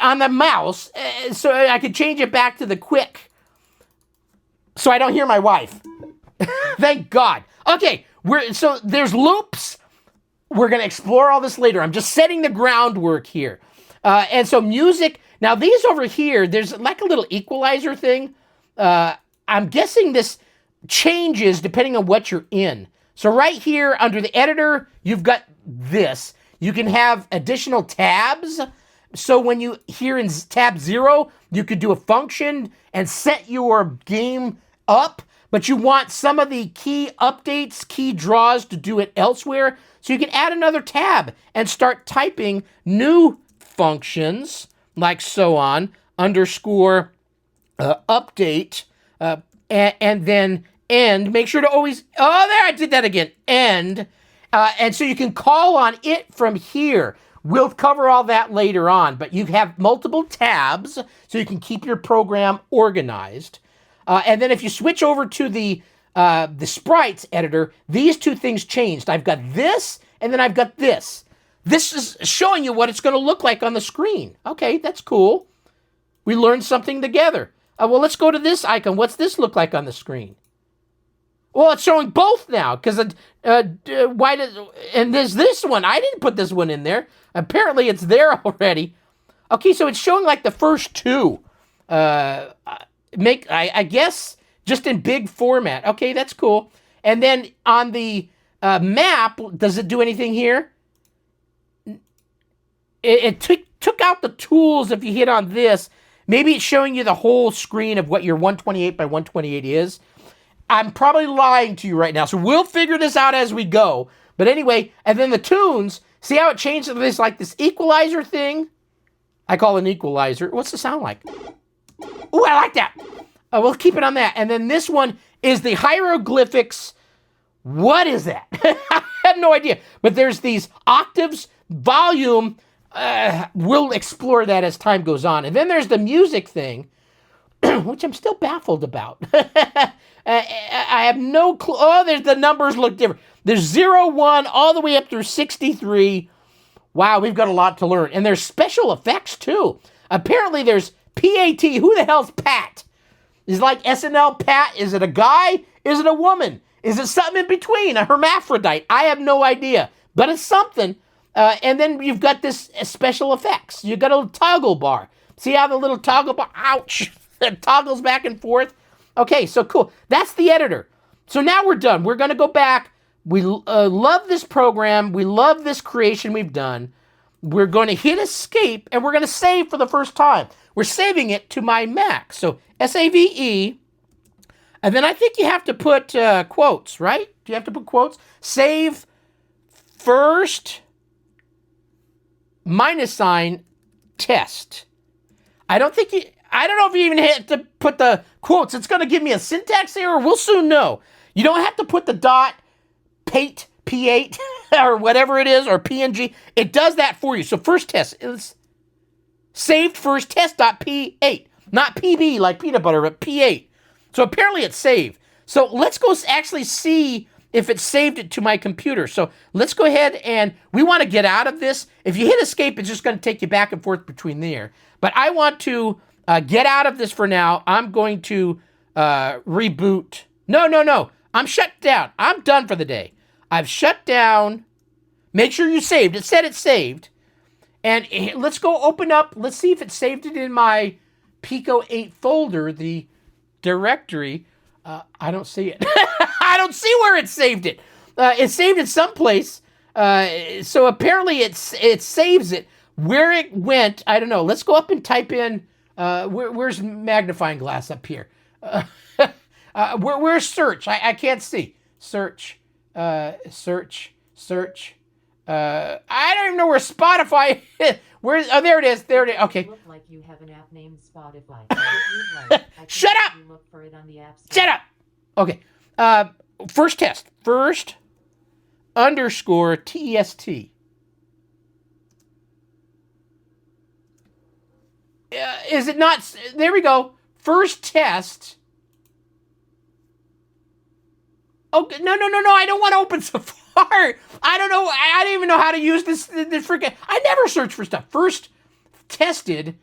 on the mouse, so I could change it back to the quick, so I don't hear my wife. Thank God. Okay, so there's loops. We're gonna explore all this later. I'm just setting the groundwork here, and so music. Now these over here, there's like a little equalizer thing. I'm guessing this changes depending on what you're in. So right here under the editor, you've got this. You can have additional tabs. So when you here in tab 0, you could do a function and set your game up, but you want some of the key updates, key draws to do it elsewhere. So you can add another tab and start typing new functions like so on, underscore update, and then end. Make sure to always, oh, there, I did that again, end. And so you can call on it from here. We'll cover all that later on, but you have multiple tabs so you can keep your program organized. And then if you switch over to the sprites editor, these two things changed. I've got this, and then I've got this. This is showing you what it's going to look like on the screen. Okay, that's cool. We learned something together. Well, let's go to this icon. What's this look like on the screen? Well, it's showing both now, because why did, and there's this one. I didn't put this one in there. Apparently, it's there already. Okay, so it's showing like the first two. I guess, just in big format. Okay, that's cool. And then on the map, does it do anything here? It took out the tools if you hit on this. Maybe it's showing you the whole screen of what your 128 by 128 is. I'm probably lying to you right now, so we'll figure this out as we go. But anyway, and then the tunes, see how it changed to this, like this equalizer thing? I call it an equalizer. What's the sound like? Ooh, I like that. We'll keep it on that. And then this one is the hieroglyphics. What is that? I have no idea. But there's these octaves, volume. We'll explore that as time goes on. And then there's the music thing, which I'm still baffled about. I have no clue. Oh, there's the numbers look different. There's 0, 1, all the way up through 63. Wow, we've got a lot to learn. And there's special effects, too. Apparently, there's PAT. Who the hell's Pat? Is it like SNL Pat? Is it a guy? Is it a woman? Is it something in between? A hermaphrodite? I have no idea. But it's something. And then you've got this special effects. You've got a little toggle bar. See how the little toggle bar, ouch, it toggles back and forth? Okay, so cool. That's the editor. So now we're done. We're going to go back. We love this program. We love this creation we've done. We're going to hit escape, and we're going to save for the first time. We're saving it to my Mac. So SAVE, and then I think you have to put quotes, right? Do you have to put quotes? Save first -sign test. I don't know if you even have to put the quotes. It's going to give me a syntax error. We'll soon know. You don't have to put the dot, P8, P8, or whatever it is, or PNG. It does that for you. So first test is saved first test.p8. Not PB like peanut butter, but P8. So apparently it's saved. So let's go actually see if it saved it to my computer. So let's go ahead and we want to get out of this. If you hit escape, it's just going to take you back and forth between there. But I want to get out of this for now. I'm going to reboot. No. I'm shut down. I'm done for the day. I've shut down. Make sure you saved. It said it saved. And let's go open up. Let's see if it saved it in my Pico-8 folder, the directory. I don't see it. I don't see where it saved it. It saved it someplace. So apparently it saves it. Where it went, I don't know. Let's go up and type in. Where's magnifying glass up here? Where's search? I can't see. Search. Search. I don't even know where Spotify is. Oh, there it is. Okay. Look like you have an app named Spotify. Shut up! Look for it on the app store. Shut up! Okay. First test. First _TEST. Is it not? There we go. First test. Oh, no. I don't want to open Safari. I don't know. I don't even know how to use this freaking. I never search for stuff. First tested.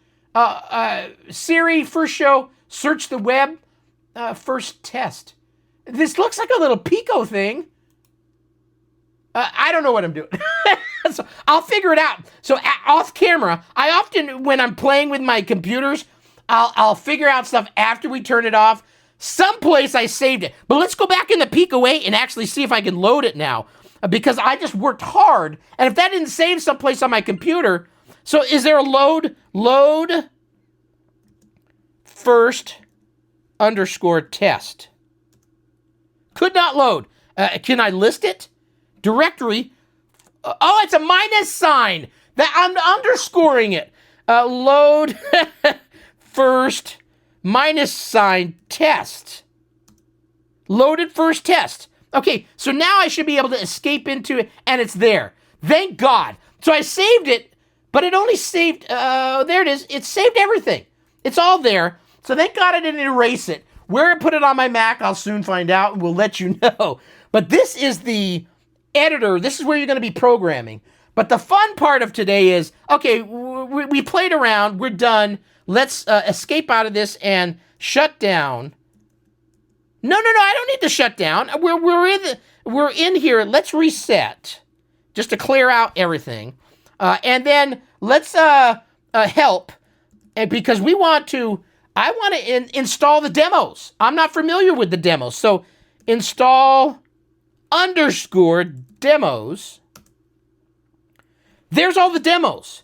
Siri, first show, search the web, first test. This looks like a little Pico thing. I don't know what I'm doing. So I'll figure it out. So off camera, I often, when I'm playing with my computers, I'll figure out stuff after we turn it off. Someplace I saved it. But let's go back in the Pico-8 and actually see if I can load it now. Because I just worked hard. And if that didn't save someplace on my computer, so is there a load? Load first _test. Could not load. Can I list it? Directory. Oh, it's a -sign. That I'm underscoring it. Load first -sign test. Loaded first test. Okay, so now I should be able to escape into it, and it's there. Thank God. So I saved it, but it only saved, there it is. It saved everything. It's all there. So thank God I didn't erase it. Where I put it on my Mac, I'll soon find out, and we'll let you know. But this is the editor. This is where you're going to be programming. But the fun part of today is, okay, we played around. We're done. Let's escape out of this and shut down. No, I don't need to shut down. We're in here. Let's reset just to clear out everything. And then let's help, and because I want to install the demos. I'm not familiar with the demos. So install _demos. There's all the demos.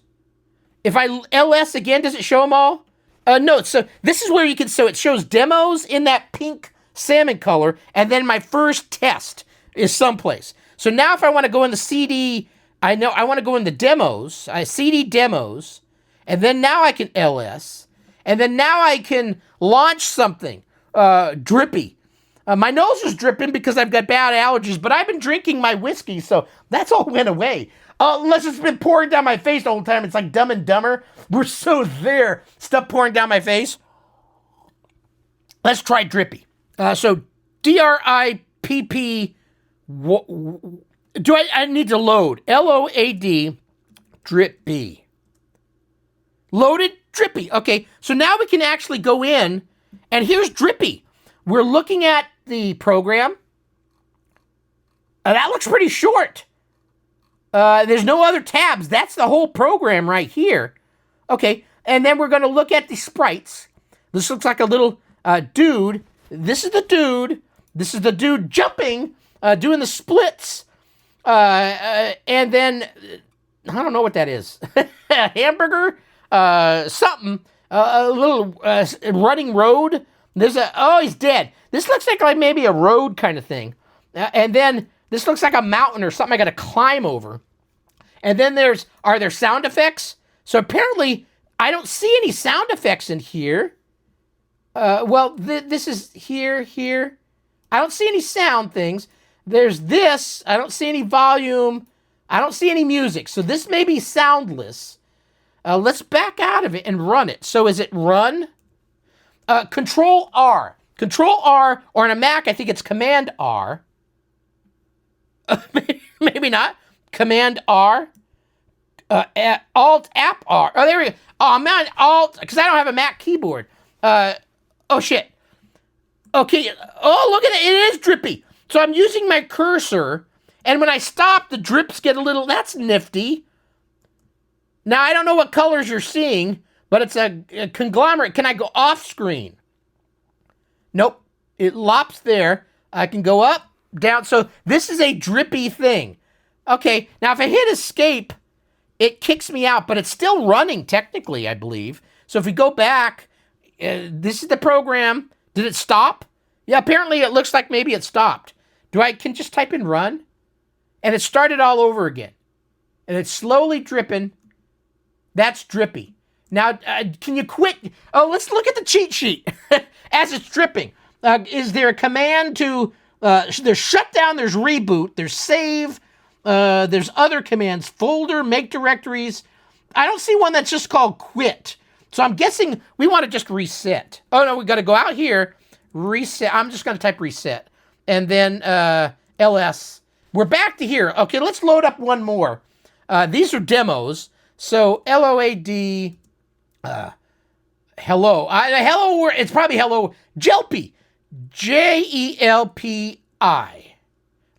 If I LS again, does it show them all? No, so this is where you can, so it shows demos in that pink salmon color, and then my first test is someplace. So now if I want to go in the CD, I want to go in the demos, CD demos, and then now I can LS, And then now I can launch something drippy. My nose is dripping because I've got bad allergies, but I've been drinking my whiskey, so that's all went away. Unless it's been pouring down my face the whole time. It's like Dumb and Dumber. We're so there. Stuff pouring down my face. Let's try drippy. So D-R-I-P-P. Do I need to load? L-O-A-D. Drippy. Loaded drippy. Okay, so now we can actually go in, and here's drippy. We're looking at the program. That looks pretty short. There's no other tabs. That's the whole program right here. Okay, and then we're going to look at the sprites. This looks like a little dude. This is the dude. This is the dude jumping, doing the splits. And then, I don't know what that is. A hamburger? Something. A little running road. Oh, he's dead. This looks like maybe a road kind of thing. And then this looks like a mountain or something I got to climb over. And then are there sound effects? So apparently I don't see any sound effects in here. This is here. I don't see any sound things. There's this. I don't see any volume. I don't see any music. So this may be soundless. Let's back out of it and run it. So is it run? Control R. Control R, or on a Mac, I think it's Command R. Maybe not. Command R. Alt App R. Oh, there we go. Oh, I'm on Alt, because I don't have a Mac keyboard. Oh, shit. Okay. Oh, look at it. It is drippy. So I'm using my cursor, and when I stop, the drips get a little, that's nifty. Now, I don't know what colors you're seeing, but it's a conglomerate. Can I go off screen? Nope. It lops there. I can go up, down. So this is a drippy thing. Okay. Now, if I hit escape, it kicks me out, but it's still running technically, I believe. So if we go back, this is the program. Did it stop? Yeah, apparently it looks like maybe it stopped. Can just type in run? And it started all over again. And it's slowly dripping. That's drippy. Now, can you quit? Oh, let's look at the cheat sheet as it's dripping. Is there a command to, there's shutdown, there's reboot, there's save, there's other commands, folder, make directories. I don't see one that's just called quit. So I'm guessing we want to just reset. Oh, no, we got to go out here, reset. I'm just going to type reset. And then ls. We're back to here. Okay, let's load up one more. These are demos. So LOAD, hello. Hello, it's probably hello. Jelpy. Jelpi.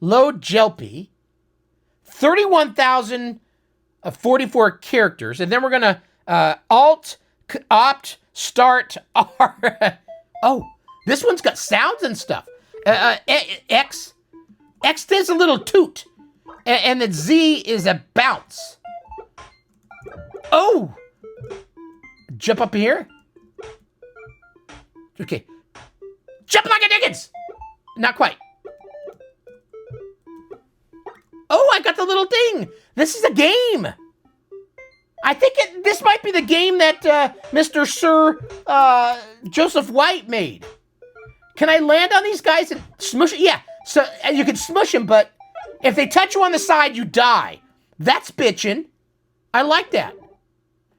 Load Jelpy. 31,044 characters. And then we're going to alt, opt, start, R. Oh, this one's got sounds and stuff. X does a little toot. And the Z is a bounce. Oh! Jump up here. Okay. Jump like a Dickens! Not quite. Oh, I got the little thing. This is a game. I think this might be the game that Mr. Sir Joseph White made. Can I land on these guys and smush it? Yeah. So you can smush them, but if they touch you on the side, you die. That's bitchin'. I like that.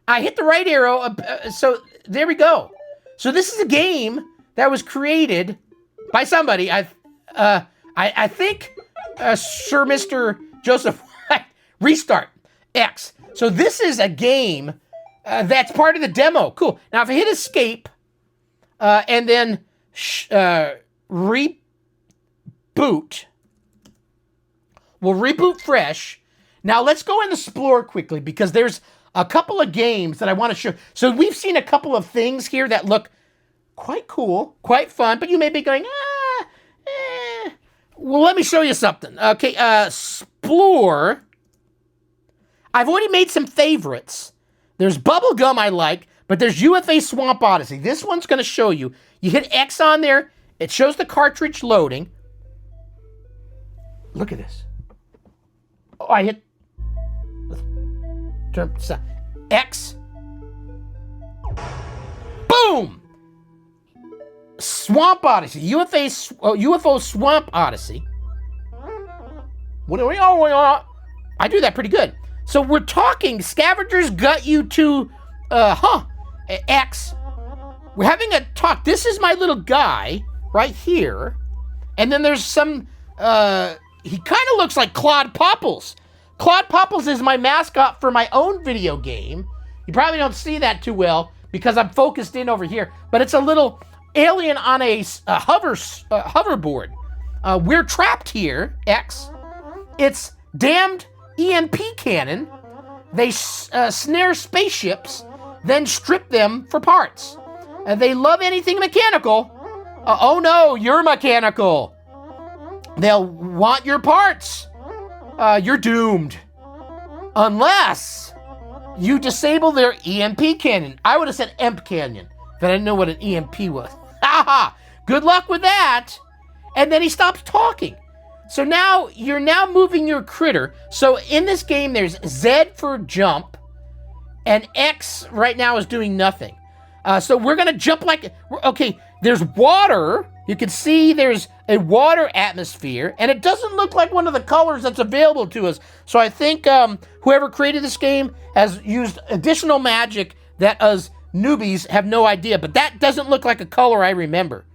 I hit the right arrow, so there we go. So this is a game that was created by somebody. I think Sir Mr. Joseph White. Restart X. So this is a game that's part of the demo. Cool. Now if I hit escape and then reboot, we'll reboot fresh. Now let's go and explore quickly because there's a couple of games that I want to show. So we've seen a couple of things here that look quite cool, quite fun, but you may be going, Well, let me show you something. Okay, explore. I've already made some favorites. There's Bubblegum I like, but there's UFA Swamp Odyssey. This one's going to show you. You hit X on there. It shows the cartridge loading. Look at this. Oh, I hit X. Boom! Swamp Odyssey. UFO Swamp Odyssey. What do we all? I do that pretty good. So we're talking scavengers got you to X. We're having a talk. This is my little guy right here. And then there's some he kind of looks like Claude Popples. Claude Popples is my mascot for my own video game. You probably don't see that too well because I'm focused in over here, but it's a little alien on a hoverboard. We're trapped here, X. It's damned EMP cannon. They snare spaceships, then strip them for parts. They love anything mechanical. Oh no, you're mechanical. They'll want your parts. You're doomed. Unless you disable their EMP cannon. I would have said EMP cannon, but I didn't know what an EMP was. Haha, good luck with that. And then he stops talking. So now you're moving your critter. So in this game, there's Z for jump, and X right now is doing nothing. So we're gonna jump like, okay, there's water. You can see there's a water atmosphere, and it doesn't look like one of the colors that's available to us. So I think whoever created this game has used additional magic that us newbies have no idea, but that doesn't look like a color I remember.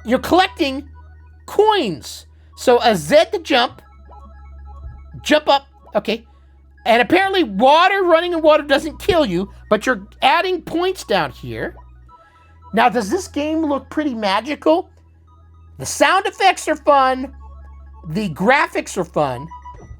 You're collecting coins. So a Z to jump up, okay. And apparently running in water doesn't kill you, but you're adding points down here. Now, does this game look pretty magical? The sound effects are fun. The graphics are fun.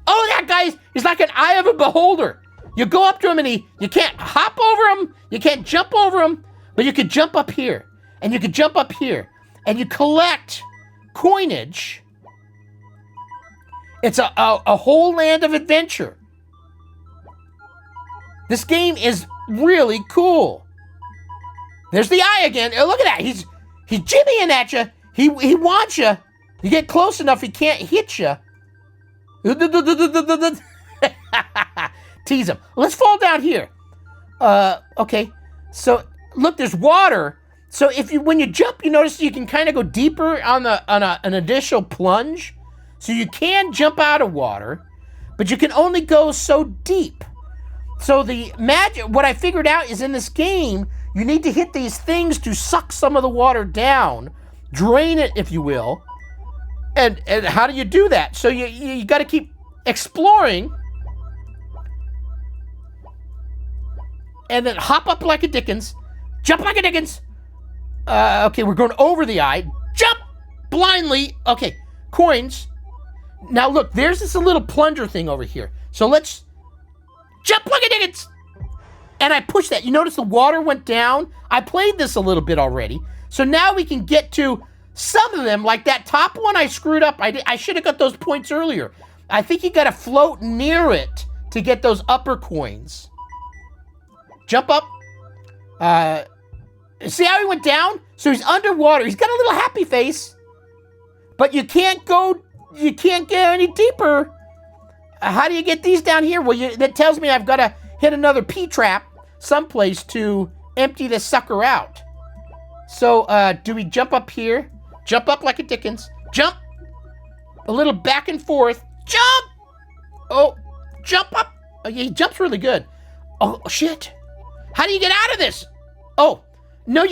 Oh, that guy is like an eye of a beholder. You go up to him and you can't hop over him. You can't jump over him, but you could jump up here. And you could jump up here. And you collect coinage. It's a whole land of adventure. This game is really cool. There's the eye again. Oh, look at that. He's jimmying at you. He wants you. You get close enough, he can't hit you. Tease him. Let's fall down here. Okay. So look, there's water. So when you jump, you notice you can kind of go deeper on an additional plunge. So you can jump out of water, but you can only go so deep. So the magic, what I figured out is in this game, you need to hit these things to suck some of the water down, drain it, if you will. And how do you do that? So you got to keep exploring, and then hop up like a Dickens, jump like a Dickens. Okay, we're going over the eye. Jump blindly. Okay, coins. Now look, there's this little plunger thing over here. So let's jump like a Dickens. And I pushed that. You notice the water went down? I played this a little bit already. So now we can get to some of them, like that top one I screwed up. I should have got those points earlier. I think you got to float near it to get those upper coins. Jump up. See how he went down? So he's underwater. He's got a little happy face. But you can't get any deeper. How do you get these down here? Well, that tells me I've got to hit another P-trap someplace to empty this sucker out. So, do we jump up here? Jump up like a Dickens. Jump. A little back and forth. Jump. Oh, jump up. Oh, yeah, he jumps really good. Oh, shit. How do you get out of this? Oh, no,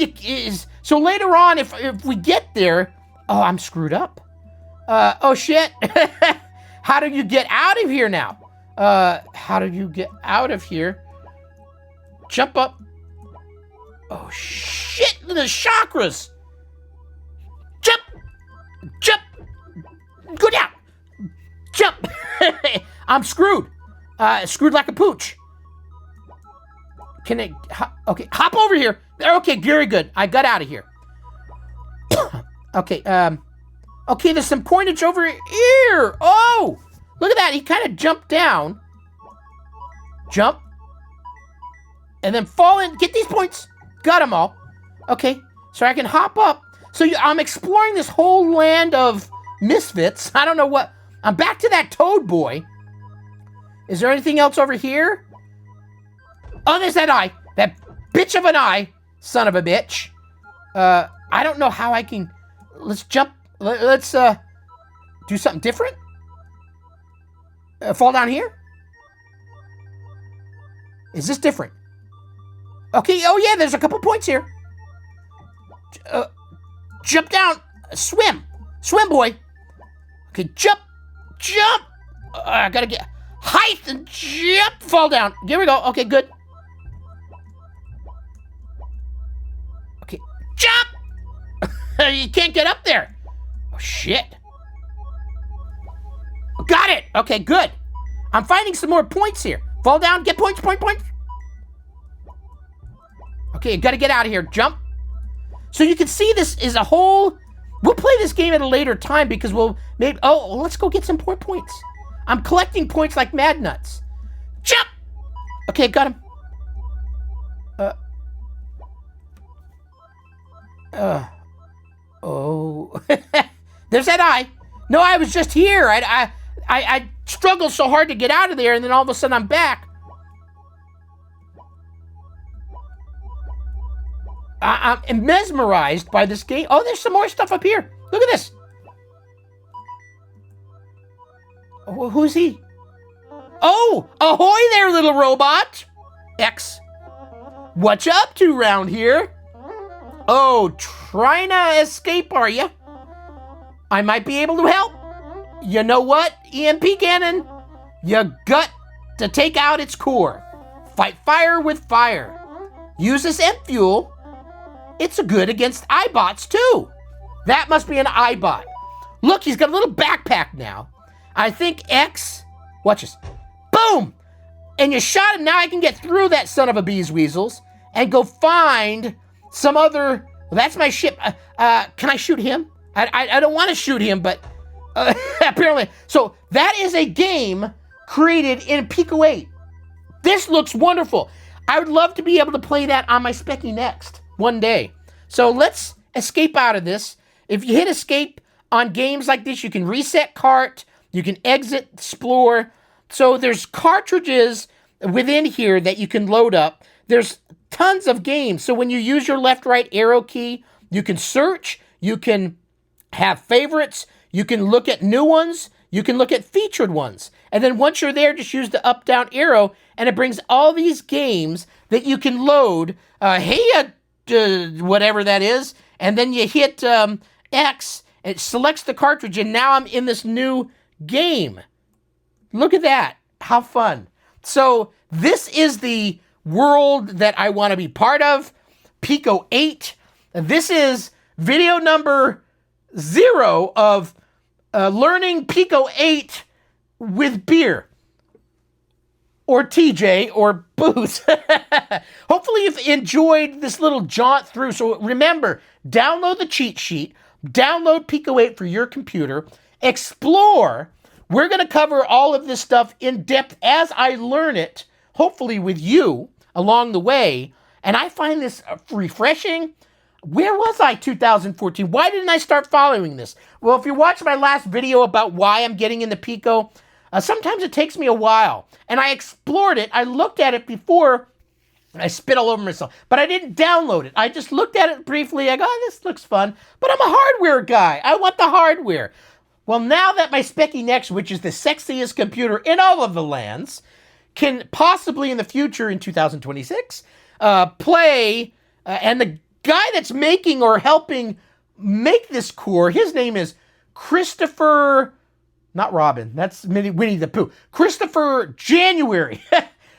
so later on, if we get there, oh, I'm screwed up. Oh, shit. How do you get out of here now? How do you get out of here? Jump up. Oh, shit. The chakras. Jump. Jump. Go down. Jump. I'm screwed. Screwed like a pooch. Can I... Okay, hop over here. Okay, very good. I got out of here. Okay, okay, there's some pointage over here. Oh, look at that. He kind of jumped down. Jump. And then fall in. Get these points. Got them all. Okay, so I can hop up. So I'm exploring this whole land of misfits. I don't know what. I'm back to that toad boy. Is there anything else over here? Oh, there's that eye. That bitch of an eye. son of a bitch. I don't know how I can... Let's jump. Let's do something different. Fall down here? Is this different? Okay, oh yeah, there's a couple points here. Jump down. Swim. Swim, boy. Okay, jump. Jump. I gotta get height and jump. Fall down. Here we go. Okay, good. Okay, jump. You can't get up there. Oh, shit. Got it. Okay, good. I'm finding some more points here. Fall down. Get points. Points. Okay, gotta get out of here. Jump. So you can see this is a whole... We'll play this game at a later time because we'll maybe... Oh, let's go get some more points. I'm collecting points like mad nuts. Jump! Okay, got him. Oh. There's that eye. No, I was just here. I struggled so hard to get out of there, and then all of a sudden I'm back. I'm mesmerized by this game. Oh, there's some more stuff up here. Look at this. Oh, who's he? Oh, ahoy there, little robot. X. What you up to round here? Oh, trying to escape, are you? I might be able to help. You know what, EMP cannon? You got to take out its core. Fight fire with fire. Use this M fuel. It's good against iBots, too. That must be an iBot. Look, he's got a little backpack now. I think X... Watch this. Boom! And you shot him. Now I can get through that son of a bee's weasels and go find some other... Well, that's my ship. Can I shoot him? I don't want to shoot him, but... apparently... So, that is a game created in Pico-8. This looks wonderful. I would love to be able to play that on my Specky Next one day. So let's escape out of this. If you hit escape on games like this, you can reset cart, you can exit, explore. So there's cartridges within here that you can load up. There's tons of games. So when you use your left-right arrow key, you can search, you can have favorites, you can look at new ones, you can look at featured ones. And then once you're there, just use the up-down arrow, and it brings all these games that you can load. Whatever that is, and then you hit X, it selects the cartridge, and now I'm in this new game. Look at that. How fun. So this is the world that I want to be part of, Pico-8. This is video number 0 of learning Pico-8 with beer. Or TJ, or booze. Hopefully you've enjoyed this little jaunt through. So remember, download the cheat sheet, download Pico-8 for your computer, explore. We're going to cover all of this stuff in depth as I learn it, hopefully with you along the way. And I find this refreshing. Where was I 2014? Why didn't I start following this? Well, if you watched my last video about why I'm getting into Pico, sometimes it takes me a while. And I explored it. I looked at it before. I spit all over myself. But I didn't download it. I just looked at it briefly. I go, oh, this looks fun. But I'm a hardware guy. I want the hardware. Well, now that my Specky Next, which is the sexiest computer in all of the lands, can possibly in the future, in 2026, play, and the guy that's making or helping make this core, his name is Christopher... Not Robin. That's Winnie the Pooh. Christopher January.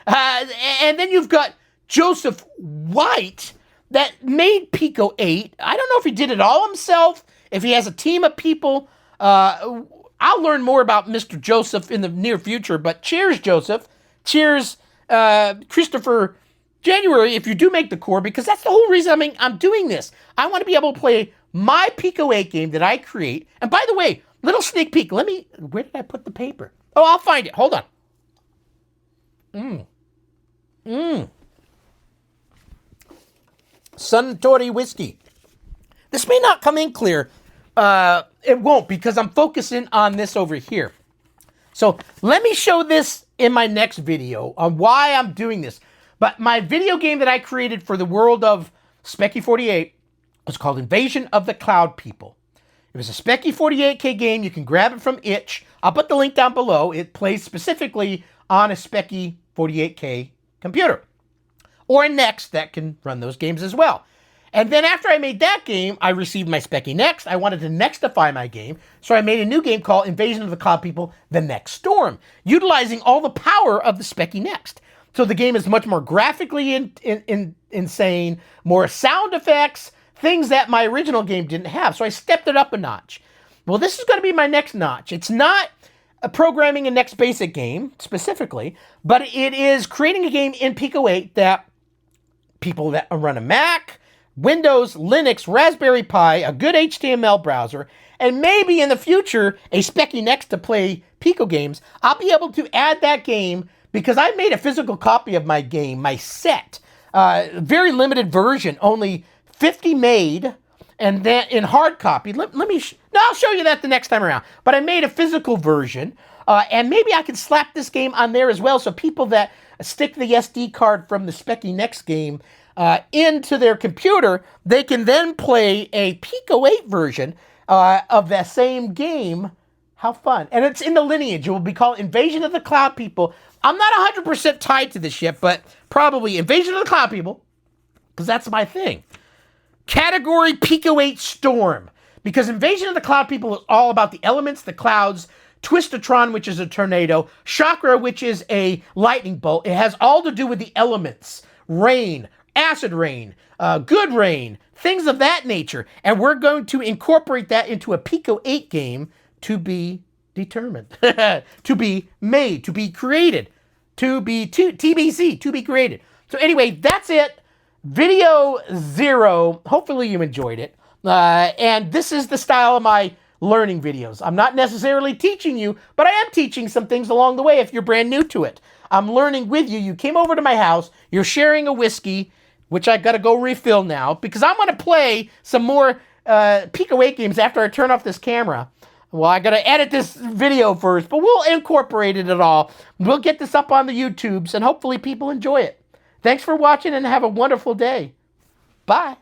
And then you've got Joseph White that made Pico-8. I don't know if he did it all himself, if he has a team of people. I'll learn more about Mr. Joseph in the near future, but cheers, Joseph. Cheers, Christopher January, if you do make the core, because that's the whole reason I'm doing this. I want to be able to play my Pico-8 game that I create. And by the way, little sneak peek. Where did I put the paper? Oh, I'll find it. Hold on. Suntory whiskey. This may not come in clear. It won't, because I'm focusing on this over here. So let me show this in my next video on why I'm doing this. But my video game that I created for the world of Specky 48, was called Invasion of the Cloud People. It was a Specky 48K game. You can grab it from Itch. I'll put the link down below. It plays specifically on a Specky 48K computer. Or a Next that can run those games as well. And then after I made that game, I received my Specky Next. I wanted to Nextify my game, so I made a new game called Invasion of the Cloud People, The Next Storm, utilizing all the power of the Specky Next. So the game is much more graphically insane, more sound effects, things that my original game didn't have. So I stepped it up a notch. Well, this is going to be my next notch. It's not programming a next basic game specifically, but it is creating a game in Pico-8 that people that run a Mac, Windows, Linux, Raspberry Pi, a good HTML browser, and maybe in the future, a Specky Next to play Pico games, I'll be able to add that game because I made a physical copy of my game, my set. Very limited version, only 50 made, and then in hard copy. I'll show you that the next time around. But I made a physical version, and maybe I can slap this game on there as well, so people that stick the SD card from the Specky Next game into their computer, they can then play a Pico-8 version of that same game. How fun. And it's in the lineage. It will be called Invasion of the Cloud People. I'm not 100% tied to this yet, but probably Invasion of the Cloud People, because that's my thing. Category Pico-8 Storm, because Invasion of the Cloud People is all about the elements, the clouds, Twistatron, which is a tornado, Chakra, which is a lightning bolt. It has all to do with the elements, rain, acid rain, good rain, things of that nature. And we're going to incorporate that into a Pico-8 game to be determined, to be made, to be created, TBC, to be created. So anyway, that's it. Video 0. Hopefully you enjoyed it. And this is the style of my learning videos. I'm not necessarily teaching you, but I am teaching some things along the way if you're brand new to it. I'm learning with you. You came over to my house. You're sharing a whiskey, which I got to go refill now because I'm going to play some more Pico-8 games after I turn off this camera. Well, I got to edit this video first, but we'll incorporate it all. We'll get this up on the YouTubes, and hopefully people enjoy it. Thanks for watching, and have a wonderful day. Bye.